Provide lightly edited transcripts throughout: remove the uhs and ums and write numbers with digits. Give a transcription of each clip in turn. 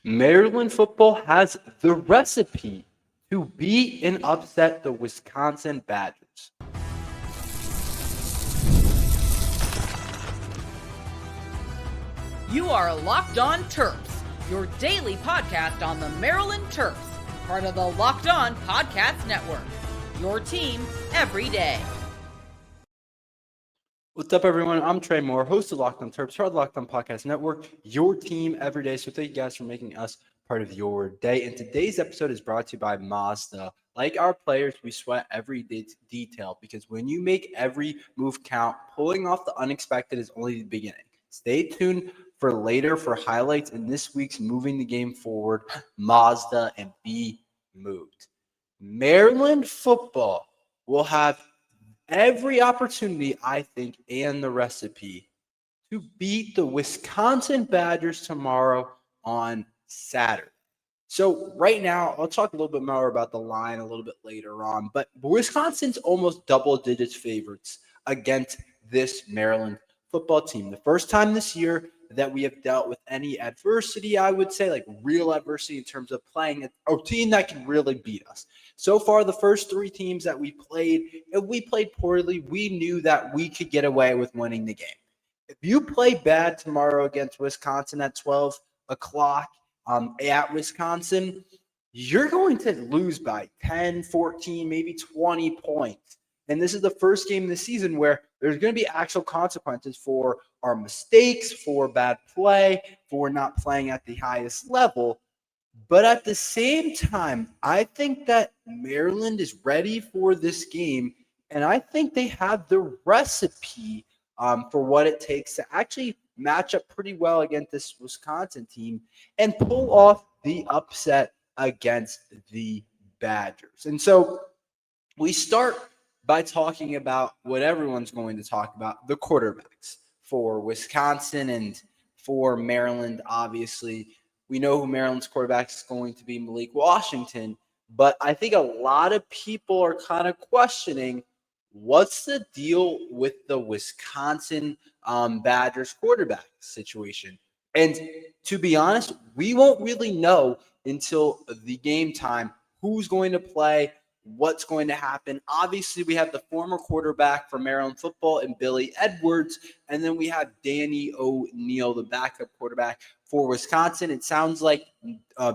Maryland football has the recipe to beat and upset the Wisconsin Badgers. You are Locked On Terps, your daily podcast on the Maryland Terps, part of the Locked On Podcast Network. Your team every day. What's up, everyone? I'm Tre Moore, host of Locked On Terps, part of the Locked On Podcast Network, your team every day. So thank you guys for making us part of your day. And today's episode is brought to you by Mazda. Like our players, we sweat every detail because when you make every move count, pulling off the unexpected is only the beginning. Stay tuned for later for highlights in this week's Moving the Game Forward, Mazda and Be Moved. Maryland football will have every opportunity, I think, and the recipe to beat the Wisconsin Badgers tomorrow on Saturday. So right now, I'll talk a little bit more about the line a little bit later on, but Wisconsin's almost double digits favorites against this Maryland football team. The first time this year that we have dealt with any adversity, I would say, like real adversity in terms of playing a team that can really beat us. So far, the first three teams that we played, if we played poorly, we knew that we could get away with winning the game. If you play bad tomorrow against Wisconsin at 12 o'clock at Wisconsin, you're going to lose by 10, 14, maybe 20 points. And this is the first game of the season where there's going to be actual consequences for our mistakes, for bad play, for not playing at the highest level. But at the same time, I think that Maryland is ready for this game, and I think they have the recipe for what it takes to actually match up pretty well against this Wisconsin team and pull off the upset against the Badgers. And so we start by talking about what everyone's going to talk about, the quarterbacks for Wisconsin and for Maryland. Obviously, we know who Maryland's quarterback is going to be, Malik Washington, but I think a lot of people are kind of questioning what's the deal with the Wisconsin Badgers quarterback situation. And to be honest, we won't really know until the game time who's going to play, what's going to happen. Obviously, we have the former quarterback for Maryland football and Billy Edwards, and then we have Danny O'Neal, the backup quarterback for Wisconsin. It sounds like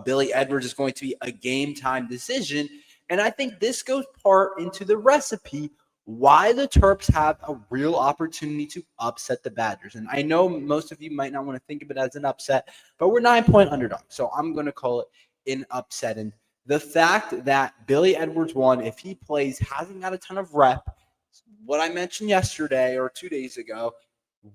Billy Edwards is going to be a game time decision, and I think this goes part into the recipe why the Terps have a real opportunity to upset the Badgers. And I know most of you might not want to think of it as an upset, but we're 9-point underdogs, so I'm going to call it an upset. And the fact that Billy Edwards, if he plays, hasn't got a ton of rep. What I mentioned yesterday or 2 days ago,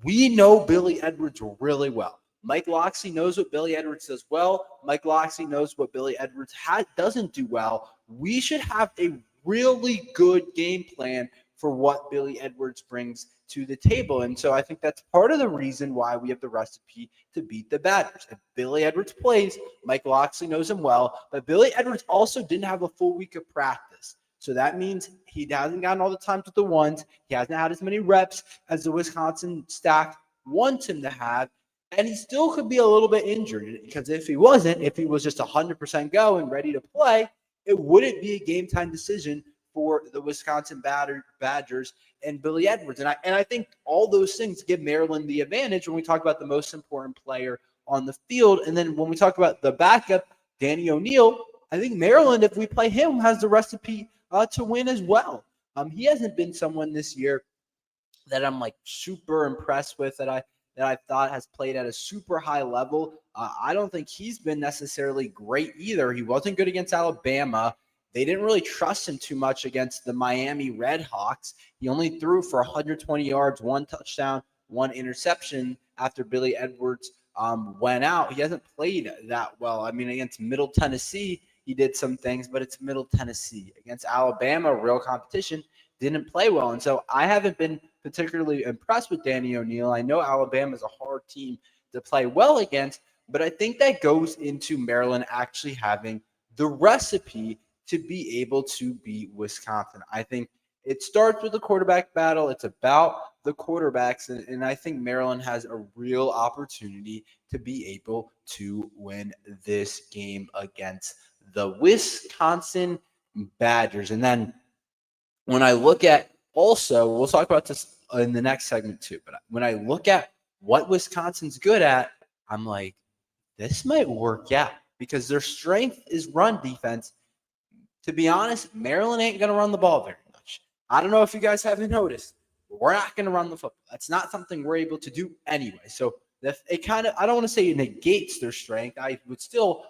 we know Billy Edwards really well. Mike Locksley knows what Billy Edwards does well. Mike Locksley knows what Billy Edwards doesn't do well. We should have a really good game plan for what Billy Edwards brings to the table. And so I think that's part of the reason why we have the recipe to beat the Badgers. If Billy Edwards plays, Mike Locksley knows him well, but Billy Edwards also didn't have a full week of practice. So that means he hasn't gotten all the time with the ones. He hasn't had as many reps as the Wisconsin staff wants him to have. And he still could be a little bit injured because if he was just 100% go and ready to play, it wouldn't be a game time decision for the Wisconsin Badgers and Billy Edwards. And I think all those things give Maryland the advantage when we talk about the most important player on the field. And then when we talk about the backup, Danny O'Neal, I think Maryland, if we play him, has the recipe to win as well. He hasn't been someone this year that I'm like super impressed with, that I thought has played at a super high level. I don't think he's been necessarily great either. He wasn't good against Alabama. They didn't really trust him too much against the Miami Redhawks. He only threw for 120 yards, 1 touchdown, 1 interception after Billy Edwards went out. He hasn't played that well. I mean, against Middle Tennessee, he did some things, but it's Middle Tennessee. Against Alabama, real competition, didn't play well. And so I haven't been particularly impressed with Danny O'Neal. I know Alabama is a hard team to play well against, but I think that goes into Maryland actually having the recipe to be able to beat Wisconsin. I think it starts with the quarterback battle. It's about the quarterbacks, and I think Maryland has a real opportunity to be able to win this game against the Wisconsin Badgers. And then when I look at also, we'll talk about this in the next segment too, but when I look at what Wisconsin's good at, I'm like, this might work out because their strength is run defense. To be honest, Maryland ain't going to run the ball very much. I don't know if you guys haven't noticed, but we're not going to run the football. That's not something we're able to do anyway. So it kind of, I don't want to say it negates their strength. I would still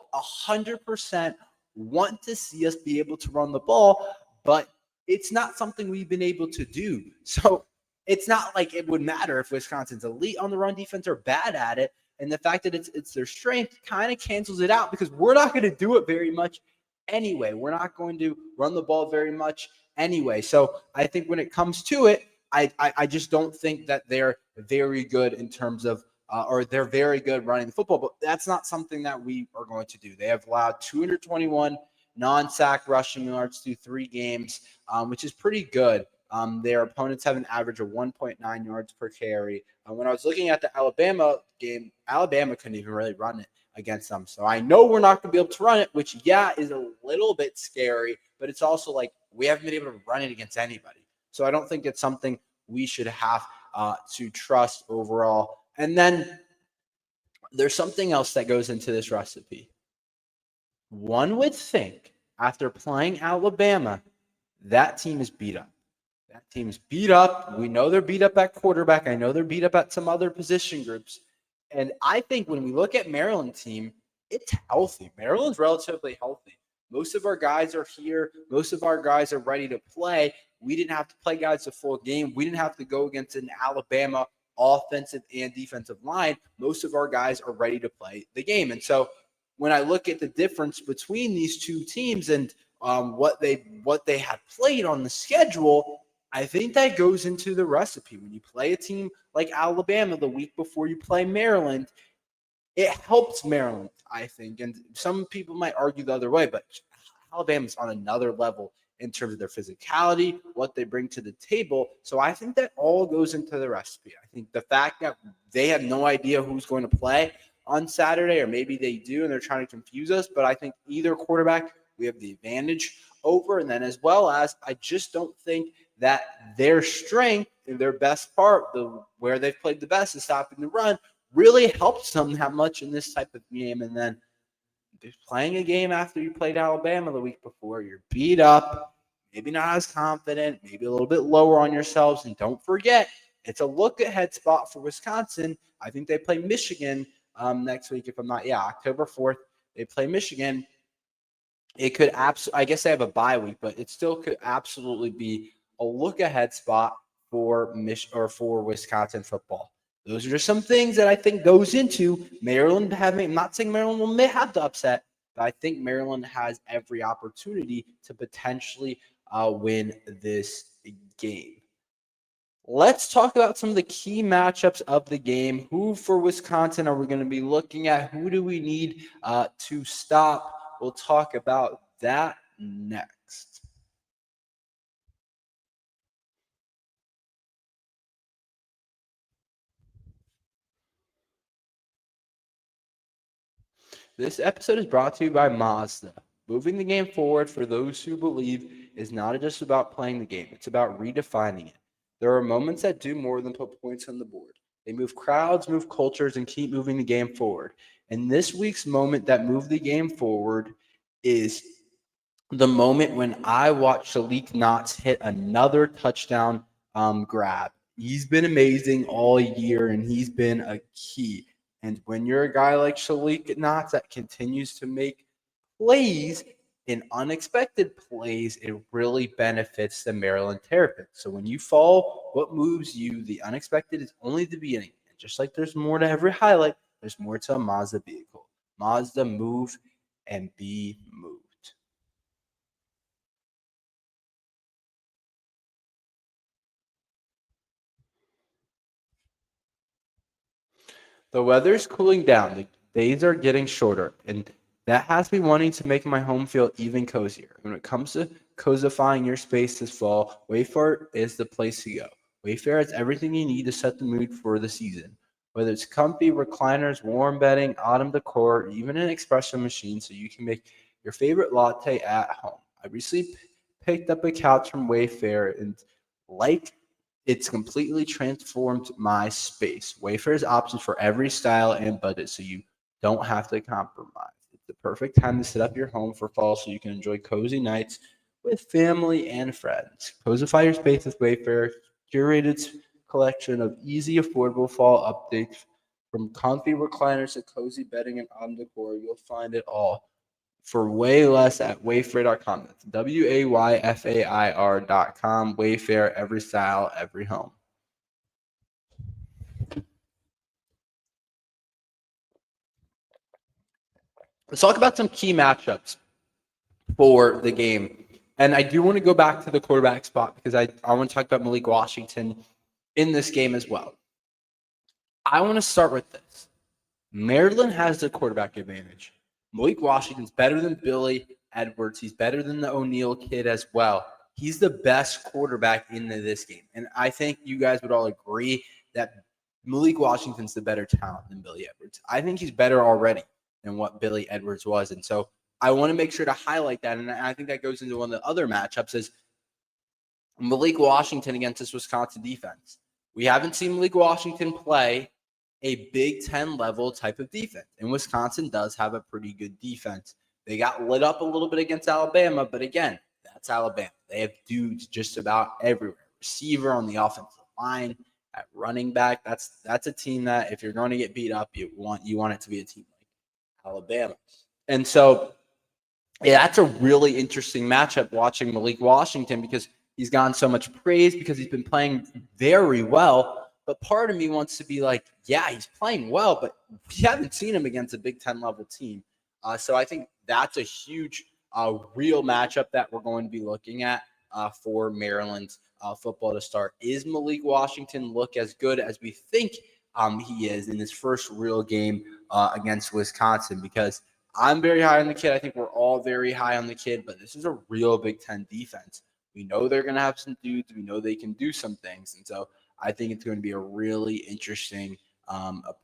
100% want to see us be able to run the ball, but it's not something we've been able to do. So it's not like it would matter if Wisconsin's elite on the run defense or bad at it. And the fact that it's their strength kind of cancels it out because we're not going to do it very much anyway. We're not going to run the ball very much anyway. So I think when it comes to it, I just don't think that they're very good in terms of or they're very good running the football, but that's not something that we are going to do. They have allowed 221 non-sack rushing yards through 3 games, which is pretty good. Their opponents have an average of 1.9 yards per carry. When I was looking at the Alabama game, Alabama couldn't even really run it against them. So I know we're not going to be able to run it, which, yeah, is a little bit scary, but it's also like we haven't been able to run it against anybody. So I don't think it's something we should have to trust overall. And then there's something else that goes into this recipe. One would think after playing Alabama, that team is beat up. That team's beat up. We know they're beat up at quarterback. I know they're beat up at some other position groups. And I think when we look at Maryland team, it's healthy. Maryland's relatively healthy. Most of our guys are here. Most of our guys are ready to play. We didn't have to play guys a full game. We didn't have to go against an Alabama offensive and defensive line. Most of our guys are ready to play the game. And so when I look at the difference between these two teams and what they have played on the schedule, I think that goes into the recipe. When you play a team like Alabama the week before you play Maryland, it helps Maryland, I think. And some people might argue the other way, but Alabama's on another level in terms of their physicality, what they bring to the table. So I think that all goes into the recipe. I think the fact that they have no idea who's going to play on Saturday, or maybe they do and they're trying to confuse us, but I think either quarterback we have the advantage over. And then as well as I just don't think that their strength and their best part, where they've played the best is stopping the run, really helps them that much in this type of game. And then playing a game after you played Alabama the week before, you're beat up, maybe not as confident, maybe a little bit lower on yourselves. And don't forget, it's a look-ahead spot for Wisconsin. I think they play Michigan next week, if I'm not, October 4th. They play Michigan. It could I guess they have a bye week, but it still could absolutely be a look-ahead spot for Wisconsin football. Those are just some things that I think goes into Maryland having. I'm not saying Maryland may have the upset, but I think Maryland has every opportunity to potentially win this game. Let's talk about some of the key matchups of the game. Who for Wisconsin are we going to be looking at? Who do we need to stop? We'll talk about that next. This episode is brought to you by Mazda. Moving the game forward for those who believe is not just about playing the game. It's about redefining it. There are moments that do more than put points on the board. They move crowds, move cultures, and keep moving the game forward. And this week's moment that moved the game forward is the moment when I watched Shalik Knotts hit another touchdown grab. He's been amazing all year, and he's been a key. And when you're a guy like Shalik Knotts that continues to make plays in unexpected plays, it really benefits the Maryland Terps. So when you follow what moves you, the unexpected is only the beginning. And just like there's more to every highlight, there's more to a Mazda vehicle. Mazda, move and be moved. The weather's cooling down. The days are getting shorter, and that has me wanting to make my home feel even cozier. When it comes to cosifying your space this fall, Wayfair is the place to go. Wayfair has everything you need to set the mood for the season. Whether it's comfy recliners, warm bedding, autumn decor, or even an espresso machine so you can make your favorite latte at home. I recently picked up a couch from Wayfair and like it's completely transformed my space. Wayfair's options for every style and budget so you don't have to compromise. It's the perfect time to set up your home for fall so you can enjoy cozy nights with family and friends. Cosify your space with Wayfair, curated collection of easy, affordable fall updates from comfy recliners to cozy bedding and autumn decor. You'll find it all for way less at wayfair.com. That's WAYFAIR.com. Wayfair, every style, every home. Let's talk about some key matchups for the game. And I do want to go back to the quarterback spot because I want to talk about Malik Washington in this game as well. I want to start with this. Maryland has the quarterback advantage. Malik Washington's better than Billy Edwards. He's better than the O'Neal kid as well. He's the best quarterback in this game. And I think you guys would all agree that Malik Washington's the better talent than Billy Edwards. I think he's better already than what Billy Edwards was. And so I want to make sure to highlight that. And I think that goes into one of the other matchups is Malik Washington against this Wisconsin defense. We haven't seen Malik Washington play a Big Ten level type of defense. And Wisconsin does have a pretty good defense. They got lit up a little bit against Alabama, but again, that's Alabama. They have dudes just about everywhere. Receiver on the offensive line, at running back. That's a team that if you're going to get beat up, you want it to be a team like Alabama. And so yeah, that's a really interesting matchup watching Malik Washington because he's gotten so much praise because he's been playing very well. But part of me wants to be like, yeah, he's playing well, but we haven't seen him against a Big Ten level team. So I think that's a huge, real matchup that we're going to be looking at for Maryland's football to start. Is Malik Washington look as good as we think he is in his first real game against Wisconsin? Because I'm very high on the kid. I think we're all very high on the kid, but this is a real Big Ten defense. We know they're going to have some dudes. We know they can do some things. And so I think it's going to be a really interesting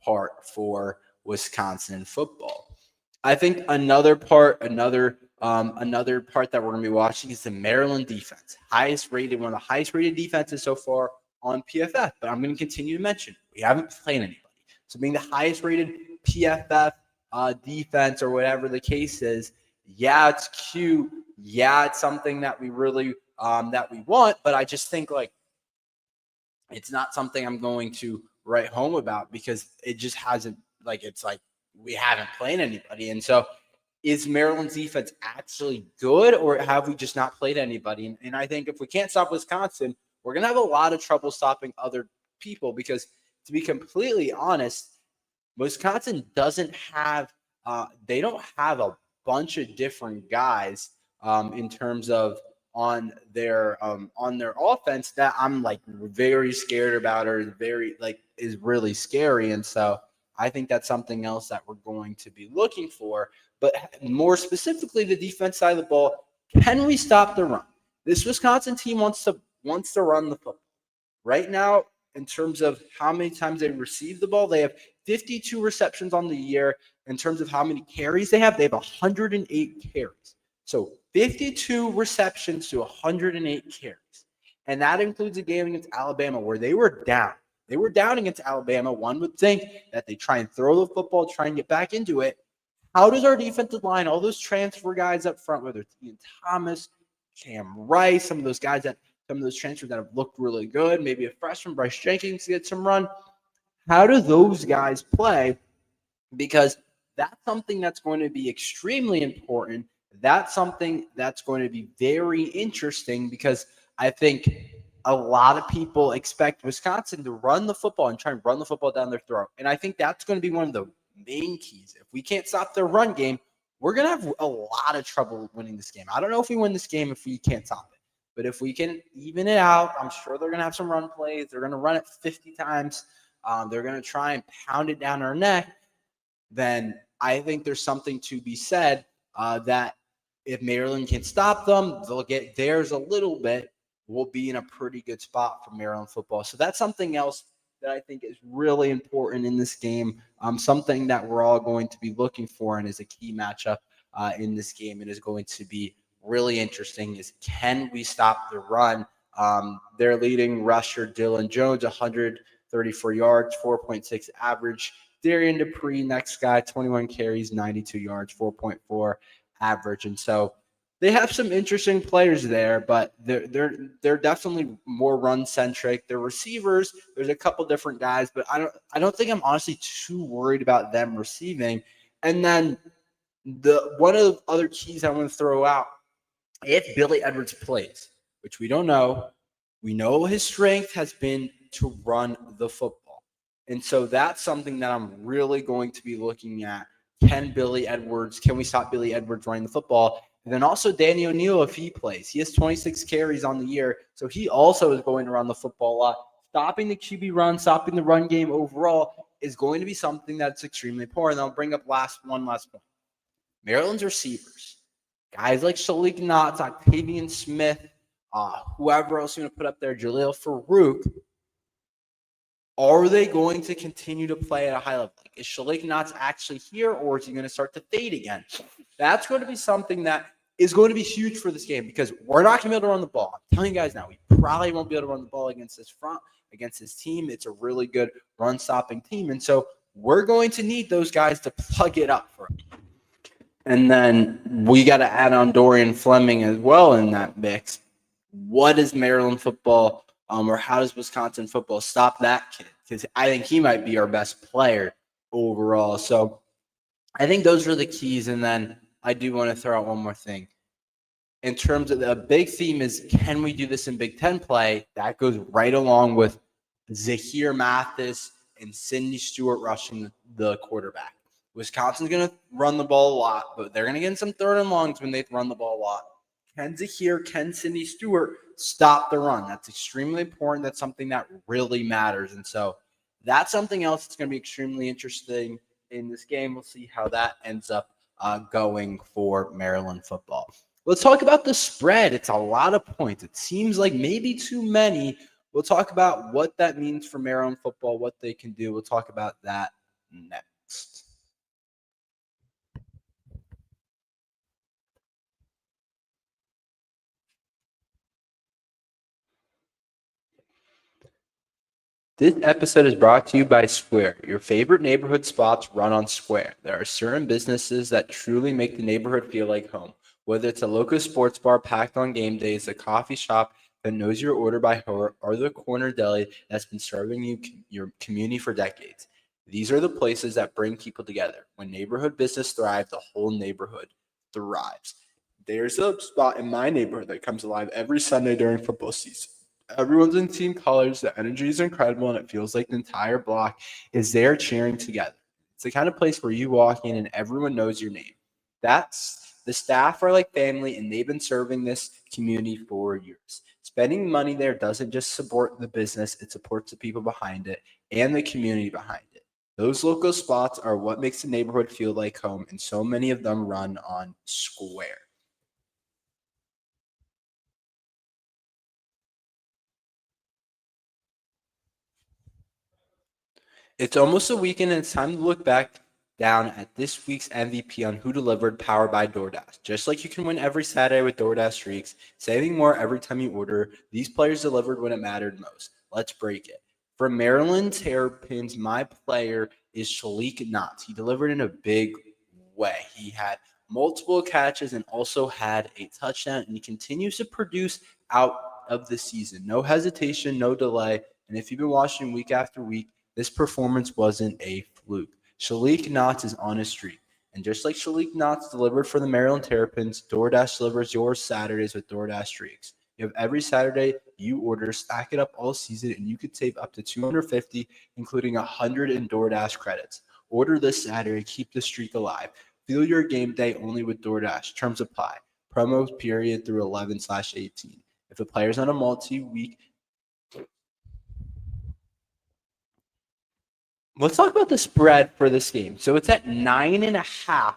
part for Wisconsin football. I think another part that we're going to be watching is the Maryland defense. One of the highest rated defenses so far on PFF. But I'm going to continue to mention we haven't played anybody. So being the highest rated PFF defense or whatever the case is, yeah, it's cute. Yeah, it's something that we really that we want. But I just think like it's not something I'm going to write home about because it just hasn't it's like we haven't played anybody. And so is Maryland's defense actually good or have we just not played anybody? And I think if we can't stop Wisconsin, we're going to have a lot of trouble stopping other people because to be completely honest, Wisconsin doesn't have they don't have a bunch of different guys in terms of on their offense that I'm like very scared about or very is really scary. And so I think that's something else that we're going to be looking for. But more specifically, the defense side of the ball, can we stop the run? This Wisconsin team wants to run the football. Right now, in terms of how many times they receive the ball, they have 52 receptions on the year. In terms of how many carries they have 108 carries. So 52 receptions to 108 carries. And that includes a game against Alabama where they were down. They were down against Alabama. One would think that they try and throw the football, try and get back into it. How does our defensive line, all those transfer guys up front, whether it's Ian Thomas, Cam Rice, some of those transfers that have looked really good, maybe a freshman, Bryce Jenkins, get some run. How do those guys play? Because that's something that's going to be extremely important. That's something that's going to be very interesting because I think a lot of people expect Wisconsin to run the football and try and run the football down their throat. And I think that's going to be one of the main keys. If we can't stop their run game, we're going to have a lot of trouble winning this game. I don't know if we win this game if we can't stop it. But if we can even it out, I'm sure they're going to have some run plays. They're going to run it 50 times. They're going to try and pound it down our neck. Then I think there's something to be said that If Maryland can stop them, they'll get theirs a little bit. We'll be in a pretty good spot for Maryland football. So that's something else that I think is really important in this game. Something that we're all going to be looking for and is a key matchup in this game and is going to be really interesting is can we stop the run? Their leading rusher, Dylan Jones, 134 yards, 4.6 average. Darian Dupree, next guy, 21 carries, 92 yards, 4.4 average. And so they have some interesting players there, but they're definitely more run centric. Their receivers, there's a couple different guys, but I don't think I'm honestly too worried about them receiving. And then one of the other keys I want to throw out, if Billy Edwards plays, which we don't know, we know his strength has been to run the football. And so that's something that I'm really going to be looking at. Can we stop Billy Edwards running the football? And then also Danny O'Neal, if he plays. He has 26 carries on the year, so he also is going to run the football a lot. Stopping the QB run, stopping the run game overall is going to be something that's extremely important. And I'll bring up one last point. Maryland's receivers, guys like Shalik Knotts, Octavian Smith, whoever else you're going to put up there, Jaleel Farouk, are they going to continue to play at a high level? Is Shalik Knotts actually here, or is he going to start to fade again? That's going to be something that is going to be huge for this game because we're not going to be able to run the ball. I'm telling you guys now, we probably won't be able to run the ball against this team. It's a really good run-stopping team, and so we're going to need those guys to plug it up for us. And then we got to add on Dorian Fleming as well in that mix. What is Maryland football or how does Wisconsin football stop that kid? Because I think he might be our best player overall. So I think those are the keys. And then I do want to throw out one more thing. In terms of the big theme is, can we do this in Big Ten play? That goes right along with Zahir Mathis and Sidney Stewart rushing the quarterback. Wisconsin's going to run the ball a lot, but they're going to get in some third and longs when they run the ball a lot. Can Sidney Stewart stop the run? That's extremely important. That's something that really matters. And so that's something else that's going to be extremely interesting in this game. We'll see how that ends up going for Maryland football. Let's talk about the spread. It's a lot of points. It seems like maybe too many. We'll talk about what that means for Maryland football, what they can do. We'll talk about that next. This episode is brought to you by Square. Your favorite neighborhood spots run on Square. There are certain businesses that truly make the neighborhood feel like home. Whether it's a local sports bar packed on game days, a coffee shop that knows your order by heart, or the corner deli that's been serving your community for decades. These are the places that bring people together. When neighborhood business thrives, the whole neighborhood thrives. There's a spot in my neighborhood that comes alive every Sunday during football season. Everyone's in team colors. The energy is incredible, and it feels like the entire block is there cheering together. It's the kind of place where you walk in and everyone knows your name. The staff are like family, and they've been serving this community for years. Spending money there doesn't just support the business, it supports the people behind it and the community behind it. Those local spots are what makes the neighborhood feel like home, and so many of them run on Square. It's almost a weekend, and it's time to look back down at this week's MVP on Who Delivered, powered by DoorDash. Just like you can win every Saturday with DoorDash Streaks, saving more every time you order, these players delivered when it mattered most. Let's break it. For Maryland Terrapins, my player is Shalik Knotts. He delivered in a big way. He had multiple catches and also had a touchdown, and he continues to produce out of the season. No hesitation, no delay. And if you've been watching week after week, this performance wasn't a fluke. Shalik Knotts is on his streak. And just like Shalik Knotts delivered for the Maryland Terrapins, DoorDash delivers your Saturdays with DoorDash Streaks. You have every Saturday you order, stack it up all season, and you could save up to $250, including $100 in DoorDash credits. Order this Saturday, keep the streak alive. Feel your game day only with DoorDash. Terms apply. Promo period through 11/18. If the player's on a multi-week, let's talk about the spread for this game. So it's at 9.5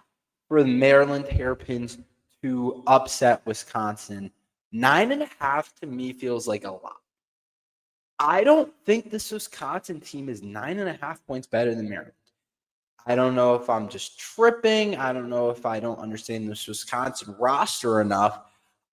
for the Maryland Terrapins to upset Wisconsin. 9.5 to me feels like a lot. I don't think this Wisconsin team is 9.5 points better than Maryland. I don't know if I'm just tripping. I don't know if I don't understand this Wisconsin roster enough.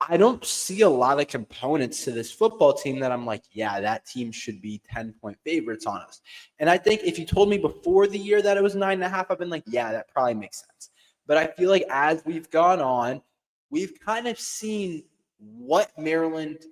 I don't see a lot of components to this football team that I'm like, yeah, that team should be 10-point favorites on us. And I think if you told me before the year that it was 9.5, I've been like, yeah, that probably makes sense. But I feel like as we've gone on, we've kind of seen what Maryland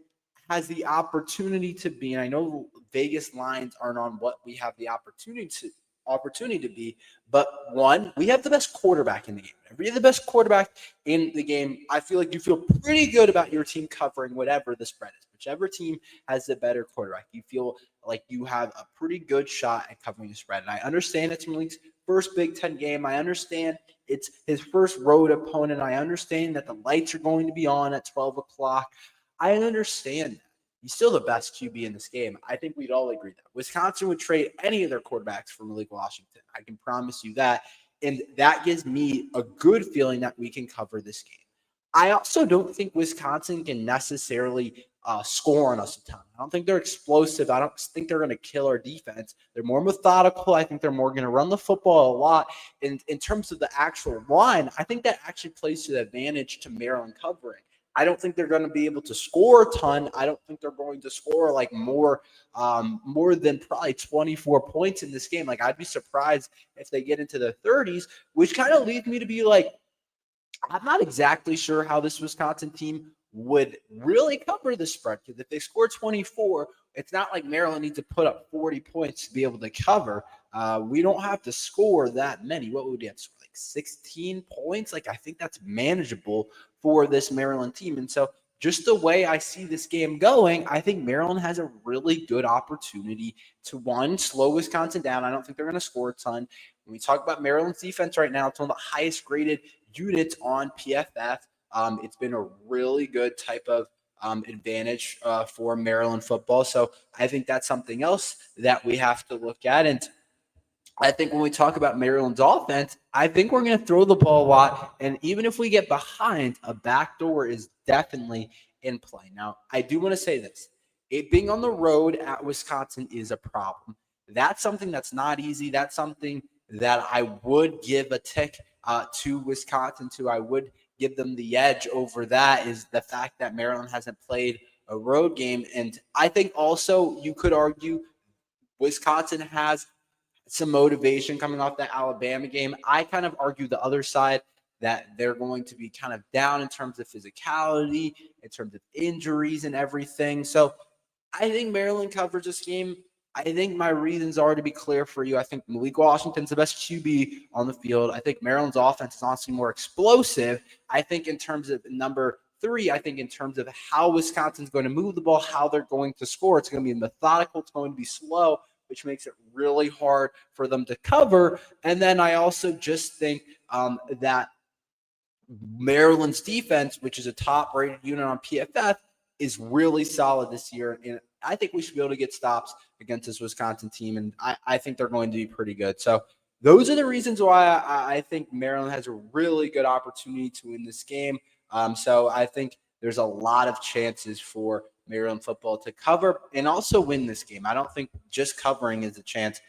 has the opportunity to be. And I know Vegas lines aren't on what we have the opportunity to be. But one, we have the best quarterback in the game. If we have the best quarterback in the game, I feel like you feel pretty good about your team covering whatever the spread is. Whichever team has the better quarterback, you feel like you have a pretty good shot at covering the spread. And I understand it's Malik's first Big Ten game. I understand it's his first road opponent. I understand that the lights are going to be on at 12 o'clock. I understand that. He's still the best QB in this game. I think we'd all agree that. Wisconsin would trade any of their quarterbacks for Malik Washington. I can promise you that. And that gives me a good feeling that we can cover this game. I also don't think Wisconsin can necessarily score on us a ton. I don't think they're explosive. I don't think they're going to kill our defense. They're more methodical. I think they're more going to run the football a lot. And in terms of the actual line, I think that actually plays to the advantage to Maryland covering. I don't think they're going to be able to score a ton. I don't think they're going to score like more than probably 24 points in this game. Like, I'd be surprised if they get into the 30s, which kind of leads me to be like, I'm not exactly sure how this Wisconsin team would really cover the spread. Because if they score 24, it's not like Maryland needs to put up 40 points to be able to cover. We don't have to score that many. What would we have to score? Like 16 points? Like, I think that's manageable for this Maryland team. And so just the way I see this game going, I think Maryland has a really good opportunity to, one, slow Wisconsin down. I don't think they're going to score a ton. When we talk about Maryland's defense right now, it's one of the highest graded units on PFF. It's been a really good type of advantage for Maryland football. So I think that's something else that we have to look at. And I think when we talk about Maryland's offense, I think we're going to throw the ball a lot. And even if we get behind, a backdoor is definitely in play. Now, I do want to say this. It being on the road at Wisconsin is a problem. That's something that's not easy. That's something that I would give a tick to Wisconsin to. I would give them the edge over that, is the fact that Maryland hasn't played a road game. And I think also you could argue Wisconsin has some motivation coming off that Alabama game. I kind of argue the other side, that they're going to be kind of down in terms of physicality, in terms of injuries and everything. So I think Maryland covers this game. I think my reasons are to be clear for you. I think Malik Washington's the best QB on the field. I think Maryland's offense is honestly more explosive. I think in terms of number 3, I think in terms of how Wisconsin's going to move the ball, how they're going to score, it's going to be methodical, it's going to be slow, which makes it really hard for them to cover. And then I also just think that Maryland's defense, which is a top-rated unit on PFF, is really solid this year. And I think we should be able to get stops against this Wisconsin team, and I think they're going to be pretty good. So those are the reasons why I think Maryland has a really good opportunity to win this game. So I think there's a lot of chances for Maryland football to cover and also win this game. I don't think just covering is a chance.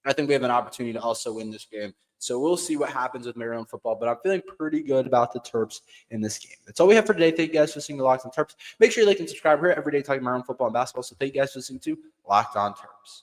I think we have an opportunity to also win this game. So we'll see what happens with Maryland football, but I'm feeling pretty good about the Terps in this game. That's all we have for today. Thank you guys for listening to Locked on Terps. Make sure you like and subscribe here every day talking Maryland football and basketball. So thank you guys for listening to Locked on Terps.